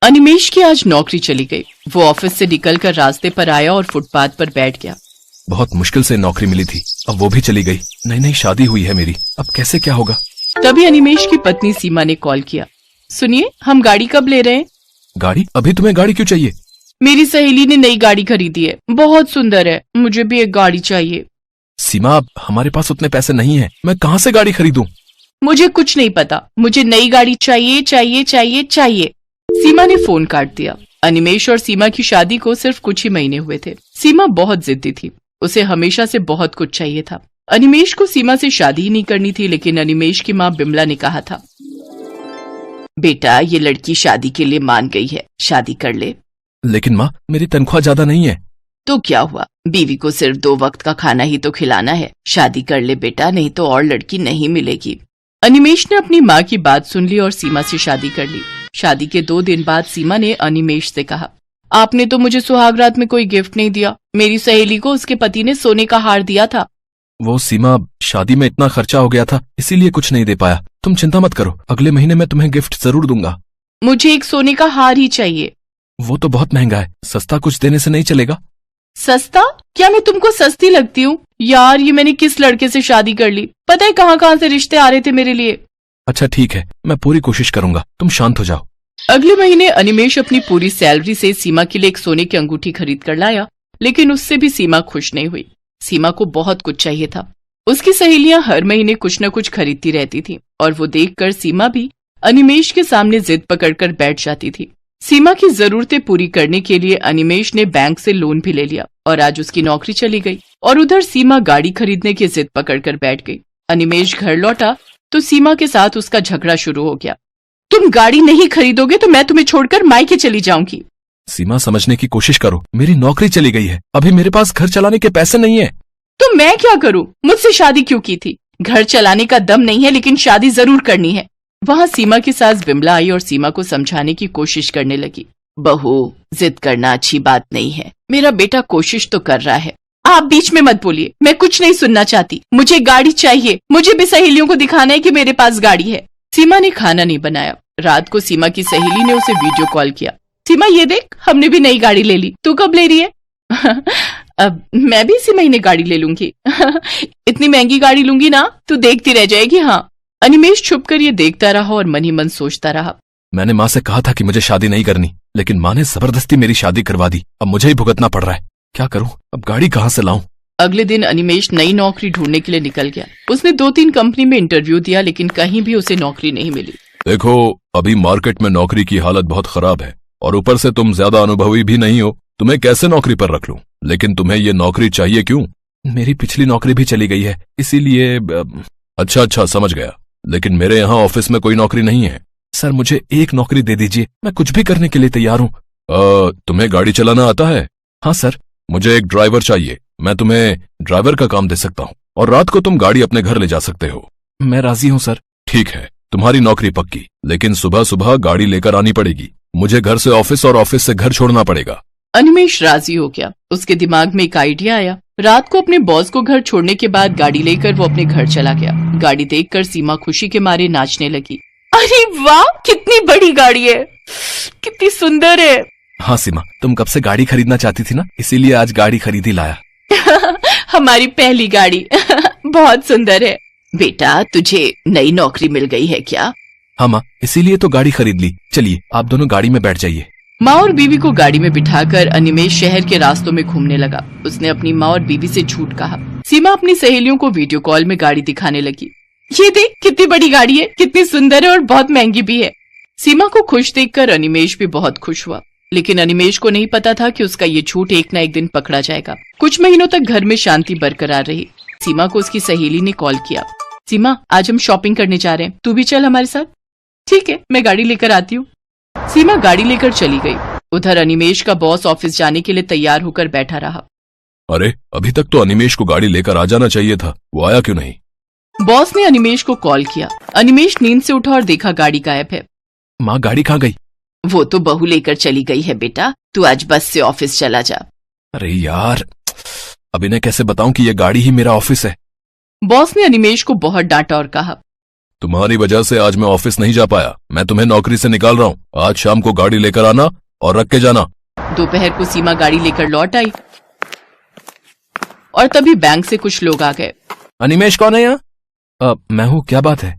अनिमेश की आज नौकरी चली गई। वो ऑफिस से निकलकर रास्ते पर आया और फुटपाथ पर बैठ गया। बहुत मुश्किल से नौकरी मिली थी, अब वो भी चली गई। नई नई शादी हुई है मेरी, अब कैसे क्या होगा। तभी अनिमेश की पत्नी सीमा ने कॉल किया। सुनिए, हम गाड़ी कब ले रहे हैं? गाड़ी? अभी तुम्हें गाड़ी क्यों चाहिए? मेरी सहेली ने नई गाड़ी खरीदी है, बहुत सुंदर है, मुझे भी एक गाड़ी चाहिए। सीमा, हमारे पास उतने पैसे नहीं हैं, मैं कहाँ से गाड़ी खरीदूं? मुझे कुछ नहीं पता, मुझे नई गाड़ी चाहिए चाहिए चाहिए चाहिए। सीमा ने फोन काट दिया। अनिमेश और सीमा की शादी को सिर्फ कुछ ही महीने हुए थे। सीमा बहुत जिद्दी थी, उसे हमेशा से बहुत कुछ चाहिए था। अनिमेश को सीमा से शादी ही नहीं करनी थी, लेकिन अनिमेश की माँ बिमला ने कहा था, बेटा ये लड़की शादी के लिए मान गई है, शादी कर ले। लेकिन माँ, मेरी तनख्वाह ज्यादा नहीं है। तो क्या हुआ, बीवी को सिर्फ 2 वक्त का खाना ही तो खिलाना है। शादी कर ले बेटा, नहीं तो और लड़की नहीं मिलेगी। अनिमेश ने अपनी माँ की बात सुन ली और सीमा से शादी कर ली। शादी के 2 दिन बाद सीमा ने अनिमेश से कहा, आपने तो मुझे सुहागरात में कोई गिफ्ट नहीं दिया। मेरी सहेली को उसके पति ने सोने का हार दिया था। वो सीमा, शादी में इतना खर्चा हो गया था, इसीलिए कुछ नहीं दे पाया। तुम चिंता मत करो, अगले महीने मैं तुम्हें गिफ्ट जरूर दूंगा। मुझे एक सोने का हार ही चाहिए। वो तो बहुत महंगा है, सस्ता कुछ देने से नहीं चलेगा? सस्ता? क्या मैं तुमको सस्ती लगती हूँ? यार ये मैंने किस लड़के से शादी कर ली, पता है कहाँ कहाँ से रिश्ते आ रहे थे मेरे लिए। अच्छा ठीक है, मैं पूरी कोशिश करूंगा, तुम शांत हो जाओ। अगले महीने अनिमेश अपनी पूरी सैलरी से सीमा के लिए एक सोने की अंगूठी खरीद कर लाया, लेकिन उससे भी सीमा खुश नहीं हुई। सीमा को बहुत कुछ चाहिए था। उसकी सहेलियां हर महीने कुछ न कुछ खरीदती रहती थी और वो देखकर सीमा भी अनिमेश के सामने जिद पकड़कर बैठ जाती थी। सीमा की जरूरतें पूरी करने के लिए अनिमेश ने बैंक से लोन भी ले लिया और आज उसकी नौकरी चली गई। और उधर सीमा गाड़ी खरीदने की जिद पकड़कर बैठ गई। अनिमेश घर लौटा तो सीमा के साथ उसका झगड़ा शुरू हो गया। तुम गाड़ी नहीं खरीदोगे तो मैं तुम्हें छोड़कर मायके चली जाऊंगी। सीमा, समझने की कोशिश करो, मेरी नौकरी चली गई है, अभी मेरे पास घर चलाने के पैसे नहीं है। तो मैं क्या करूं? मुझसे शादी क्यों की थी? घर चलाने का दम नहीं है, लेकिन शादी जरूर करनी है। वहाँ सीमा की सास बिमला आई और सीमा को समझाने की कोशिश करने लगी। बहू, जिद करना अच्छी बात नहीं है, मेरा बेटा कोशिश तो कर रहा है। आप बीच में मत बोलिए, मैं कुछ नहीं सुनना चाहती। मुझे गाड़ी चाहिए, मुझे भी सहेलियों को दिखाना है कि मेरे पास गाड़ी है। सीमा ने खाना नहीं बनाया। रात को सीमा की सहेली ने उसे वीडियो कॉल किया। सीमा ये देख, हमने भी नई गाड़ी ले ली, तू कब ले रही है? अब मैं भी इसी महीने गाड़ी ले लूंगी। इतनी महंगी गाड़ी लूंगी ना, तू देखती रह जाएगी। हाँ। अनिमेश छुपकर ये देखता रहा और मन ही मन सोचता रहा। मैंने माँ से कहा था कि मुझे शादी नहीं करनी, लेकिन माँ ने जबरदस्ती मेरी शादी करवा दी। अब मुझे ही भुगतना पड़ रहा है, क्या करूं? अब गाड़ी कहाँ से लाऊं? अगले दिन अनिमेश नई नौकरी ढूंढने के लिए निकल गया। उसने 2-3 कंपनी में इंटरव्यू दिया, लेकिन कहीं भी उसे नौकरी नहीं मिली। देखो, अभी मार्केट में नौकरी की हालत बहुत खराब है और ऊपर से तुम ज्यादा अनुभवी भी नहीं हो, तुम्हें कैसे नौकरी पर रख लूं? लेकिन तुम्हें ये नौकरी चाहिए क्यों? मेरी पिछली नौकरी भी चली गई है, इसीलिए। अच्छा, समझ गया, लेकिन मेरे यहाँ ऑफिस में कोई नौकरी नहीं है। सर, मुझे एक नौकरी दे दीजिए, मैं कुछ भी करने के लिए तैयार हूँ। तुम्हें गाड़ी चलाना आता है? हाँ सर। मुझे एक ड्राइवर चाहिए, मैं तुम्हें ड्राइवर का काम दे सकता हूँ और रात को तुम गाड़ी अपने घर ले जा सकते हो। मैं राजी हूँ सर। ठीक है, तुम्हारी नौकरी पक्की, लेकिन सुबह सुबह गाड़ी लेकर आनी पड़ेगी। मुझे घर से ऑफिस और ऑफिस से घर छोड़ना पड़ेगा। अनिमेश राजी हो गया। उसके दिमाग में एक आइडिया आया। रात को अपने बॉस को घर छोड़ने के बाद गाड़ी लेकर वो अपने घर चला गया। गाड़ी देखकर सीमा खुशी के मारे नाचने लगी। अरे वाह, कितनी बड़ी गाड़ी है, कितनी सुंदर है। हाँ सीमा, तुम कब से गाड़ी खरीदना चाहती थी ना, इसीलिए आज गाड़ी खरीदी लाया। हमारी पहली गाड़ी। बहुत सुंदर है। बेटा, तुझे नई नौकरी मिल गई है क्या? हाँ माँ, इसीलिए तो गाड़ी खरीद ली। चलिए, आप दोनों गाड़ी में बैठ जाइए। माँ और बीवी को गाड़ी में बिठाकर अनिमेश शहर के रास्तों में घूमने लगा। उसने अपनी माँ और बीवी से झूठ कहा। सीमा अपनी सहेलियों को वीडियो कॉल में गाड़ी दिखाने लगी। ये देख, कितनी बड़ी गाड़ी है, कितनी सुंदर है और बहुत महंगी भी है। सीमा को खुश देखकर अनिमेश भी बहुत खुश हुआ, लेकिन अनिमेश को नहीं पता था कि उसका ये झूठ एक न एक दिन पकड़ा जाएगा। कुछ महीनों तक घर में शांति बरकरार रही। सीमा को उसकी सहेली ने कॉल किया। सीमा, आज हम शॉपिंग करने जा रहे हैं, तू भी चल हमारे साथ। ठीक है, मैं गाड़ी लेकर आती हूँ। सीमा गाड़ी लेकर चली गई। उधर अनिमेश का बॉस ऑफिस जाने के लिए तैयार होकर बैठा रहा। अरे, अभी तक तो अनिमेश को गाड़ी लेकर आ जाना चाहिए था, वो आया क्यों नहीं? बॉस ने अनिमेश को कॉल किया। अनिमेश नींद से उठा और देखा गाड़ी गायब है। माँ, गाड़ी कहाँ गई? वो तो बहू लेकर चली गई है बेटा, तू आज बस से ऑफिस चला जा। अरे यार, अब इन्हें कैसे बताऊं कि ये गाड़ी ही मेरा ऑफिस है? बॉस ने अनिमेश को बहुत डांटा और कहा, तुम्हारी वजह से आज मैं ऑफिस नहीं जा पाया। मैं तुम्हें नौकरी से निकाल रहा हूँ। आज शाम को गाड़ी लेकर आना और रख के जाना। दोपहर को सीमा गाड़ी लेकर लौट आई और तभी बैंक से कुछ लोग आ गए। अनिमेश कौन है यहाँ? मैं हूँ। क्या बात है?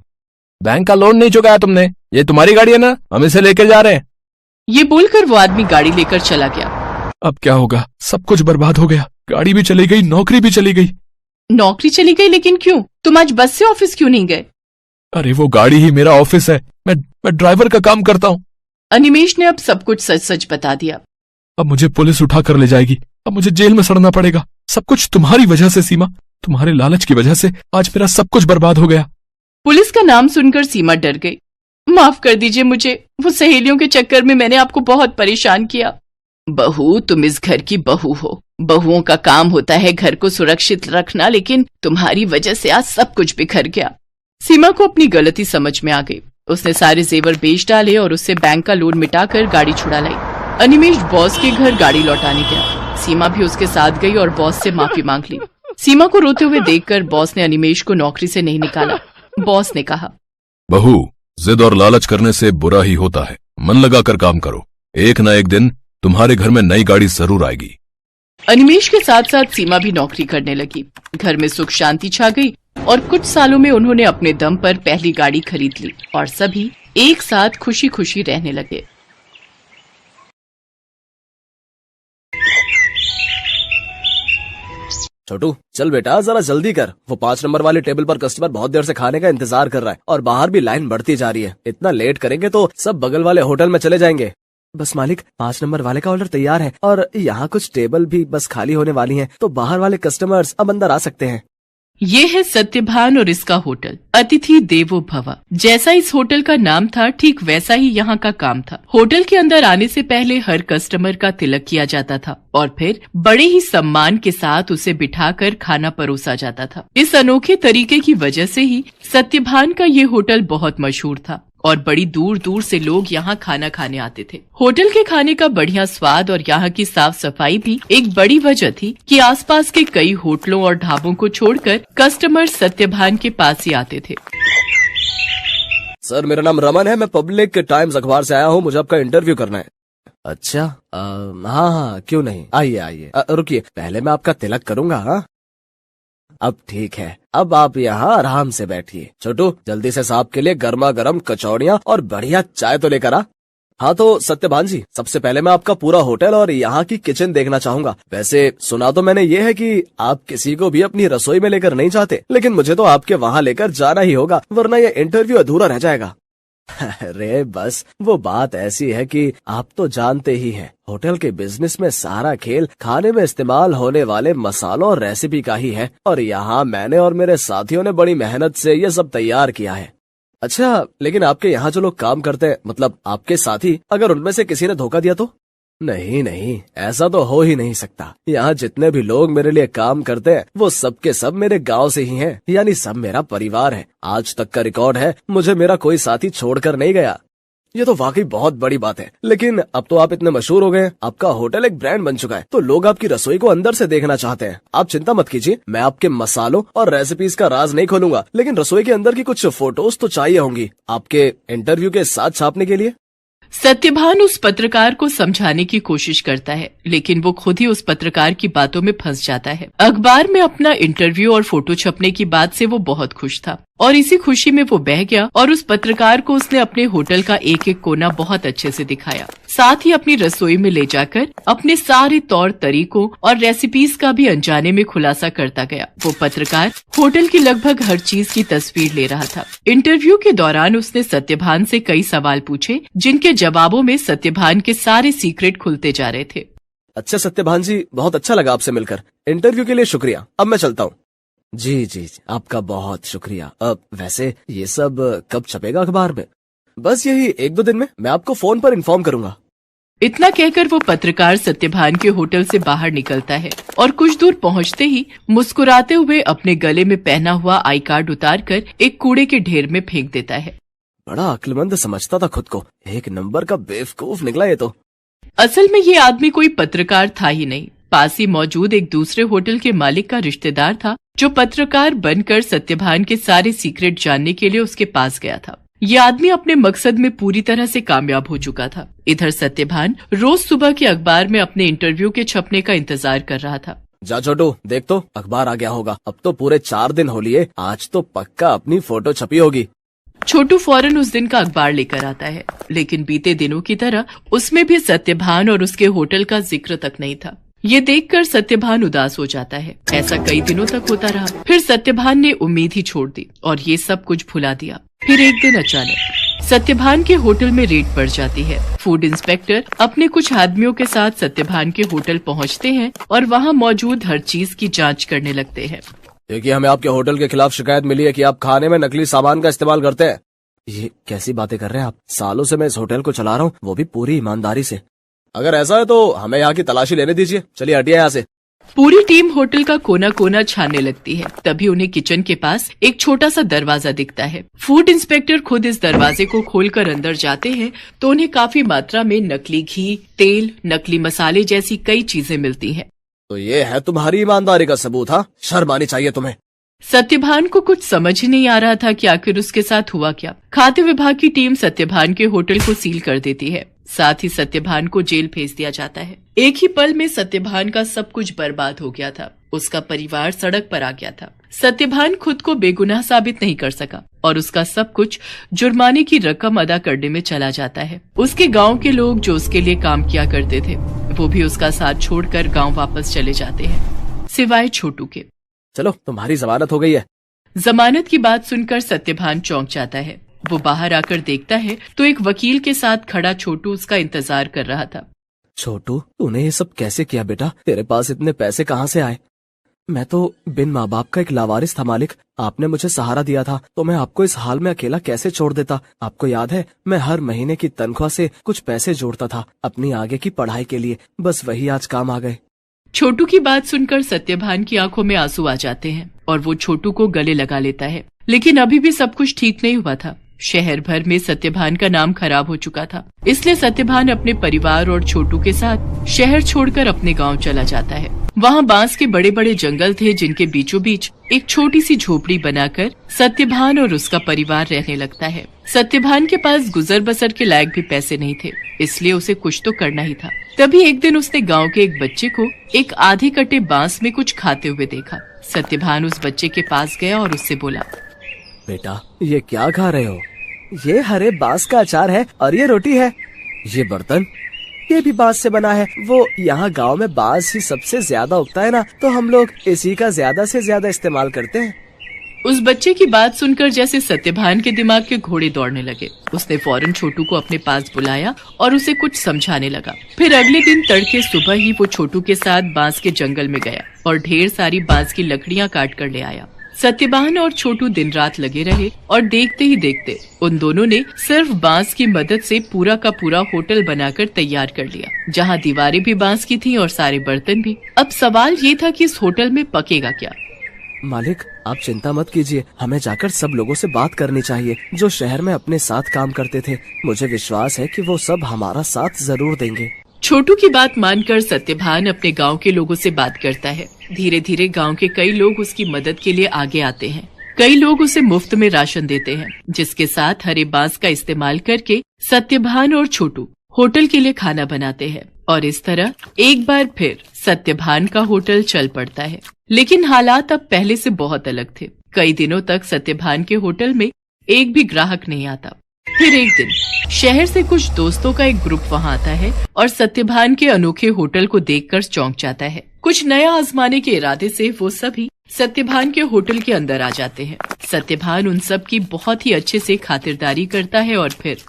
बैंक का लोन नहीं चुकाया तुमने? ये तुम्हारी गाड़ी है ना? हम इसे लेकर जा रहे हैं। ये बोलकर वो आदमी गाड़ी लेकर चला गया। अब क्या होगा? सब कुछ बर्बाद हो गया। गाड़ी भी चली गई, नौकरी भी चली गई। नौकरी चली गई, लेकिन क्यों? तुम आज बस से ऑफिस क्यों नहीं गए? अरे वो गाड़ी ही मेरा ऑफिस है। मैं ड्राइवर का काम करता हूँ। अनिमेश ने अब सब कुछ सच सच बता दिया। अब मुझे पुलिस उठा कर ले जाएगी। अब मुझे जेल में सड़ना पड़ेगा। सब कुछ तुम्हारी वजह से सीमा, तुम्हारे लालच की वजह से आज मेरा सब कुछ बर्बाद हो गया। पुलिस का नाम सुनकर सीमा डर गई। माफ कर दीजिए मुझे, वो सहेलियों के चक्कर में मैंने आपको बहुत परेशान किया। बहू, तुम इस घर की बहू हो। बहुओं का काम होता है घर को सुरक्षित रखना, लेकिन तुम्हारी वजह से आज सब कुछ बिखर गया। सीमा को अपनी गलती समझ में आ गई। उसने सारे जेवर बेच डाले और उससे बैंक का लोन मिटाकर गाड़ी छुड़ा लाई। अनिमेश बॉस के घर गाड़ी लौटाने गया। सीमा भी उसके साथ गई और बॉस से माफी मांग ली। सीमा को रोते हुए देखकर बॉस ने अनिमेश को नौकरी से नहीं निकाला। बॉस ने कहा, बहू, जिद और लालच करने से बुरा ही होता है। मन लगाकर काम करो। एक न एक दिन तुम्हारे घर में नई गाड़ी जरूर आएगी। अनिमेश के साथ साथ सीमा भी नौकरी करने लगी। घर में सुख शांति छा गई और कुछ सालों में उन्होंने अपने दम पर पहली गाड़ी खरीद ली और सभी एक साथ खुशी खुशी रहने लगे। छोटू, चल बेटा जरा जल्दी कर। वो 5 नंबर वाले टेबल पर कस्टमर बहुत देर से खाने का इंतजार कर रहा है और बाहर भी लाइन बढ़ती जा रही है। इतना लेट करेंगे तो सब बगल वाले होटल में चले जाएंगे। बस मालिक, 5 नंबर वाले का ऑर्डर तैयार है और यहाँ कुछ टेबल भी बस खाली होने वाली हैं, तो बाहर वाले कस्टमर्स अब अंदर आ सकते हैं। ये है सत्यभान और इसका होटल अतिथि देवो भव। जैसा इस होटल का नाम था, ठीक वैसा ही यहाँ का काम था। होटल के अंदर आने से पहले हर कस्टमर का तिलक किया जाता था और फिर बड़े ही सम्मान के साथ उसे बिठाकर खाना परोसा जाता था। इस अनोखे तरीके की वजह से ही सत्यभान का ये होटल बहुत मशहूर था और बड़ी दूर दूर से लोग यहाँ खाना खाने आते थे। होटल के खाने का बढ़िया स्वाद और यहाँ की साफ सफाई भी एक बड़ी वजह थी कि आसपास के कई होटलों और ढाबों को छोड़कर कस्टमर सत्यभान के पास ही आते थे। सर, मेरा नाम रमन है। मैं पब्लिक टाइम्स अखबार से आया हूँ। मुझे आपका इंटरव्यू करना है। अच्छा, हाँ, क्यों नहीं, आइए आइए। रुकिए, पहले मैं आपका तिलक करूंगा। हाँ, अब ठीक है। अब आप यहाँ आराम से बैठिए। छोटू, जल्दी से साहब के लिए गर्मा गर्म कचौड़ियाँ और बढ़िया चाय तो लेकर आ। हाँ तो सत्यभान जी, सबसे पहले मैं आपका पूरा होटल और यहाँ की किचन देखना चाहूंगा। वैसे सुना तो मैंने ये है कि आप किसी को भी अपनी रसोई में लेकर नहीं जाते, लेकिन मुझे तो आपके वहाँ लेकर जाना ही होगा, वरना ये इंटरव्यू अधूरा रह जाएगा। अरे बस, वो बात ऐसी है कि आप तो जानते ही हैं, होटल के बिजनेस में सारा खेल खाने में इस्तेमाल होने वाले मसालों और रेसिपी का ही है और यहाँ मैंने और मेरे साथियों ने बड़ी मेहनत से ये सब तैयार किया है। अच्छा, लेकिन आपके यहाँ जो लोग काम करते हैं, मतलब आपके साथी, अगर उनमें से किसी ने धोखा दिया तो? नहीं नहीं, ऐसा तो हो ही नहीं सकता। यहाँ जितने भी लोग मेरे लिए काम करते हैं वो सब के सब मेरे गांव से ही हैं, यानी सब मेरा परिवार है। आज तक का रिकॉर्ड है, मुझे मेरा कोई साथी छोड़कर नहीं गया। ये तो वाकई बहुत बड़ी बात है। लेकिन अब तो आप इतने मशहूर हो गए, आपका होटल एक ब्रांड बन चुका है, तो लोग आपकी रसोई को अंदर से देखना चाहते हैं। आप चिंता मत कीजिए, मैं आपके मसालों और रेसिपीज का राज नहीं खोलूंगा, लेकिन रसोई के अंदर की कुछ फोटोज तो चाहिए होंगी आपके इंटरव्यू के साथ छापने के लिए। सत्यभान उस पत्रकार को समझाने की कोशिश करता है, लेकिन वो खुद ही उस पत्रकार की बातों में फंस जाता है। अखबार में अपना इंटरव्यू और फोटो छपने की बात से वो बहुत खुश था और इसी खुशी में वो बह गया और उस पत्रकार को उसने अपने होटल का एक एक कोना बहुत अच्छे से दिखाया। साथ ही अपनी रसोई में ले जाकर अपने सारे तौर तरीकों और रेसिपीज का भी अनजाने में खुलासा करता गया। वो पत्रकार होटल की लगभग हर चीज की तस्वीर ले रहा था। इंटरव्यू के दौरान उसने सत्यभान से कई सवाल पूछे, जिनके जवाबों में सत्यभान के सारे सीक्रेट खुलते जा रहे थे। अच्छा सत्यभान जी, बहुत अच्छा लगा आपसे मिलकर। इंटरव्यू के लिए शुक्रिया। अब मैं चलता हूँ। जी, आपका बहुत शुक्रिया। अब वैसे ये सब कब छपेगा अखबार में? बस यही 1-2 दिन में। मैं आपको फोन पर इन्फॉर्म करूंगा। इतना कहकर वो पत्रकार सत्यभान के होटल से बाहर निकलता है और कुछ दूर पहुंचते ही मुस्कुराते हुए अपने गले में पहना हुआ आई कार्ड उतारकर एक कूड़े के ढेर में फेंक देता है। बड़ा अक्लमंद समझता था खुद को, एक नंबर का बेवकूफ निकला ये तो। असल में ये आदमी कोई पत्रकार था ही नहीं, पास ही मौजूद एक दूसरे होटल के मालिक का रिश्तेदार था जो पत्रकार बनकर सत्यभान के सारे सीक्रेट जानने के लिए उसके पास गया था। ये आदमी अपने मकसद में पूरी तरह से कामयाब हो चुका था। इधर सत्यभान रोज सुबह के अखबार में अपने इंटरव्यू के छपने का इंतजार कर रहा था। जा छोटू, देख तो अखबार आ गया होगा। अब तो पूरे 4 दिन हो लिए, आज तो पक्का अपनी फोटो छपी होगी। छोटू फौरन उस दिन का अखबार लेकर आता है, लेकिन बीते दिनों की तरह उसमें भी सत्यभान और उसके होटल का जिक्र तक नहीं था। ये देखकर सत्यभान उदास हो जाता है। ऐसा कई दिनों तक होता रहा। फिर सत्यभान ने उम्मीद ही छोड़ दी और ये सब कुछ भुला दिया। फिर एक दिन अचानक सत्यभान के होटल में रेड पड़ जाती है। फूड इंस्पेक्टर अपने कुछ आदमियों के साथ सत्यभान के होटल पहुंचते हैं और वहां मौजूद हर चीज की जांच करने लगते हैं। देखिए, हमें आपके होटल के खिलाफ शिकायत मिली है कि आप खाने में नकली सामान का इस्तेमाल करते हैं। ये कैसी बातें कर रहे हैं आप? सालों से मैं इस होटल को चला रहा हूँ, वो भी पूरी ईमानदारी से। अगर ऐसा है तो हमें यहाँ की तलाशी लेने दीजिए। चलिए हटिए यहाँ से। पूरी टीम होटल का कोना कोना छानने लगती है। तभी उन्हें किचन के पास एक छोटा सा दरवाजा दिखता है। फूड इंस्पेक्टर खुद इस दरवाजे को खोलकर अंदर जाते हैं तो उन्हें काफी मात्रा में नकली घी, तेल, नकली मसाले जैसी कई चीजें मिलती हैं। तो ये है तुम्हारी ईमानदारी का सबूत? हाँ, शर्म आनी चाहिए तुम्हें। सत्यभान को कुछ समझ ही नहीं आ रहा था कि आखिर उसके साथ हुआ क्या। खाद्य विभाग की टीम सत्यभान के होटल को सील कर देती है। साथ ही सत्यभान को जेल भेज दिया जाता है। एक ही पल में सत्यभान का सब कुछ बर्बाद हो गया था। उसका परिवार सड़क पर आ गया था। सत्यभान खुद को बेगुनाह साबित नहीं कर सका और उसका सब कुछ जुर्माने की रकम अदा करने में चला जाता है। उसके गांव के लोग जो उसके लिए काम किया करते थे वो भी उसका साथ छोड़कर गांव वापस चले जाते हैं, सिवाय छोटू के। चलो, तुम्हारी जमानत हो गई है। जमानत की बात सुनकर सत्यभान चौंक जाता है। वो बाहर आकर देखता है तो एक वकील के साथ खड़ा छोटू उसका इंतजार कर रहा था। छोटू, तूने ये सब कैसे किया बेटा? तेरे पास इतने पैसे कहाँ से आए? मैं तो बिन माँ बाप का एक लावारिस था मालिक। आपने मुझे सहारा दिया था तो मैं आपको इस हाल में अकेला कैसे छोड़ देता? आपको याद है, मैं हर महीने की तनख्वाह से कुछ पैसे जोड़ता था अपनी आगे की पढ़ाई के लिए। बस वही आज काम आ गए। छोटू की बात सुनकर सत्यभान की आंखों में आंसू आ जाते हैं और वो छोटू को गले लगा लेता है। लेकिन अभी भी सब कुछ ठीक नहीं हुआ था। शहर भर में सत्यभान का नाम खराब हो चुका था। इसलिए सत्यभान अपने परिवार और छोटू के साथ शहर छोड़कर अपने गांव चला जाता है। वहां बांस के बड़े बड़े जंगल थे जिनके बीचों बीच एक छोटी सी झोपड़ी बनाकर सत्यभान और उसका परिवार रहने लगता है। सत्यभान के पास गुजर बसर के लायक भी पैसे नहीं थे, इसलिए उसे कुछ तो करना ही था। तभी एक दिन उसने गांव के एक बच्चे को एक आधे कटे बांस में कुछ खाते हुए देखा। सत्यभान उस बच्चे के पास गया और उससे बोला, बेटा, ये क्या खा रहे हो? ये हरे बांस का अचार है और ये रोटी है। ये बर्तन, ये भी बांस से बना है। वो यहाँ गांव में बांस ही सबसे ज्यादा उगता है ना, तो हम लोग इसी का ज्यादा से ज्यादा इस्तेमाल करते हैं। उस बच्चे की बात सुनकर जैसे सत्यभान के दिमाग के घोड़े दौड़ने लगे। उसने फौरन छोटू को अपने पास बुलाया और उसे कुछ समझाने लगा। फिर अगले दिन तड़के सुबह ही वो छोटू के साथ बांस के जंगल में गया और ढेर सारी बांस की लकड़ियां काट कर ले आया। सत्यभान और छोटू दिन रात लगे रहे और देखते ही देखते उन दोनों ने सिर्फ बांस की मदद से पूरा का पूरा होटल बनाकर तैयार कर लिया, जहां दीवारें भी बांस की थीं और सारे बर्तन भी। अब सवाल ये था कि इस होटल में पकेगा क्या? मालिक, आप चिंता मत कीजिए, हमें जाकर सब लोगों से बात करनी चाहिए जो शहर में अपने साथ काम करते थे। मुझे विश्वास है कि वो सब हमारा साथ जरूर देंगे। छोटू की बात मानकर सत्यभान अपने गांव के लोगों से बात करता है। धीरे धीरे गांव के कई लोग उसकी मदद के लिए आगे आते हैं। कई लोग उसे मुफ्त में राशन देते हैं, जिसके साथ हरे बांस का इस्तेमाल करके सत्यभान और छोटू होटल के लिए खाना बनाते हैं। और इस तरह एक बार फिर सत्यभान का होटल चल पड़ता है। लेकिन हालात अब पहले से बहुत अलग थे। कई दिनों तक सत्यभान के होटल में एक भी ग्राहक नहीं आता। फिर एक दिन शहर से कुछ दोस्तों का एक ग्रुप वहां आता है और सत्यभान के अनोखे होटल को देखकर चौंक जाता है। कुछ नया आजमाने के इरादे से वो सभी सत्यभान के होटल के अंदर आ जाते हैं। सत्यभान उन सब की बहुत ही अच्छे से खातिरदारी करता है और फिर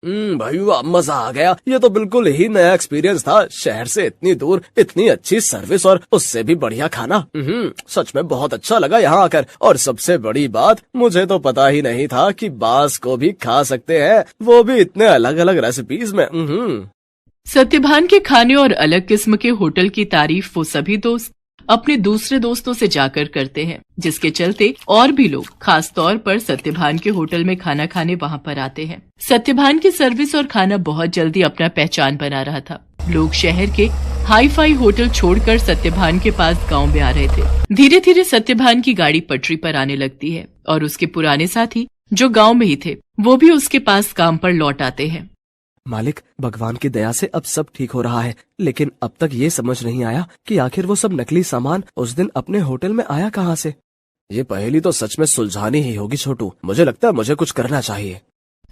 भाई वाह, मजा आ गया। ये तो बिल्कुल ही नया एक्सपीरियंस था। शहर से इतनी दूर इतनी अच्छी सर्विस और उससे भी बढ़िया खाना। सच में बहुत अच्छा लगा यहाँ आकर। और सबसे बड़ी बात, मुझे तो पता ही नहीं था कि बांस को भी खा सकते हैं, वो भी इतने अलग अलग रेसिपीज में। सत्यभान के खाने और अलग किस्म के होटल की तारीफ वो सभी दोस्त अपने दूसरे दोस्तों से जाकर करते हैं, जिसके चलते और भी लोग खास तौर पर सत्यभान के होटल में खाना खाने वहां पर आते हैं। सत्यभान की सर्विस और खाना बहुत जल्दी अपना पहचान बना रहा था। लोग शहर के हाई फाई होटल छोड़कर सत्यभान के पास गांव में आ रहे थे। धीरे धीरे सत्यभान की गाड़ी पटरी पर आने लगती है और उसके पुराने साथी जो गांव में ही थे वो भी उसके पास काम पर लौट आते हैं। मालिक, भगवान की दया से अब सब ठीक हो रहा है, लेकिन अब तक ये समझ नहीं आया कि आखिर वो सब नकली सामान उस दिन अपने होटल में आया कहाँ से। ये पहेली तो सच में सुलझानी ही होगी छोटू। मुझे लगता है मुझे कुछ करना चाहिए।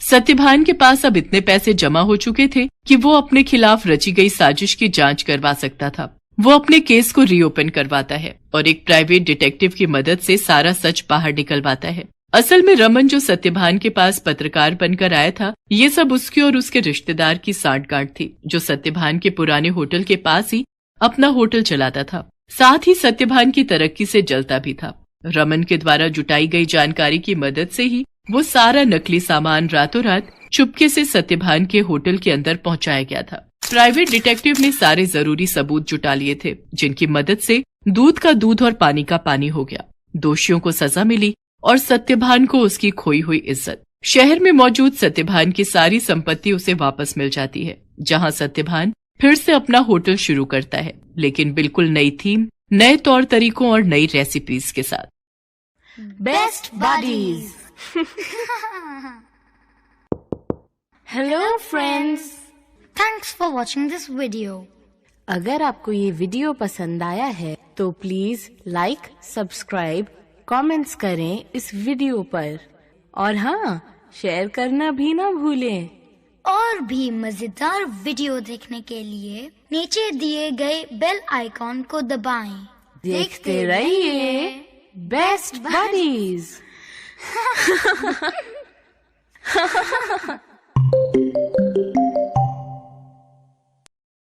सत्यभान के पास अब इतने पैसे जमा हो चुके थे कि वो अपने खिलाफ रची गई साजिश की जांच करवा सकता था। वो अपने केस को रीओपन करवाता है और एक प्राइवेट डिटेक्टिव की मदद से सारा सच बाहर निकलवाता है। असल में रमन जो सत्यभान के पास पत्रकार बनकर आया था, ये सब उसके और उसके रिश्तेदार की सांठगांठ थी, जो सत्यभान के पुराने होटल के पास ही अपना होटल चलाता था। साथ ही सत्यभान की तरक्की से जलता भी था। रमन के द्वारा जुटाई गई जानकारी की मदद से ही वो सारा नकली सामान रातों रात चुपके से सत्यभान के होटल के अंदर पहुंचाया गया था। प्राइवेट डिटेक्टिव ने सारे जरूरी सबूत जुटा लिए थे, जिनकी मदद से दूध का दूध और पानी का पानी हो गया। दोषियों को सजा मिली और सत्यभान को उसकी खोई हुई इज्जत। शहर में मौजूद सत्यभान की सारी संपत्ति उसे वापस मिल जाती है, जहां सत्यभान फिर से अपना होटल शुरू करता है, लेकिन बिल्कुल नई थीम, नए तौर तरीकों और नई रेसिपीज के साथ। Best buddies. Hello friends, thanks for watching this video. अगर आपको ये वीडियो पसंद आया है तो प्लीज लाइक, सब्सक्राइब, कमेंट्स करें इस वीडियो पर और हाँ, शेयर करना भी ना भूलें। और भी मजेदार वीडियो देखने के लिए नीचे दिए गए बेल आइकॉन को दबाएं। देखते रहिए बेस्ट बडीज।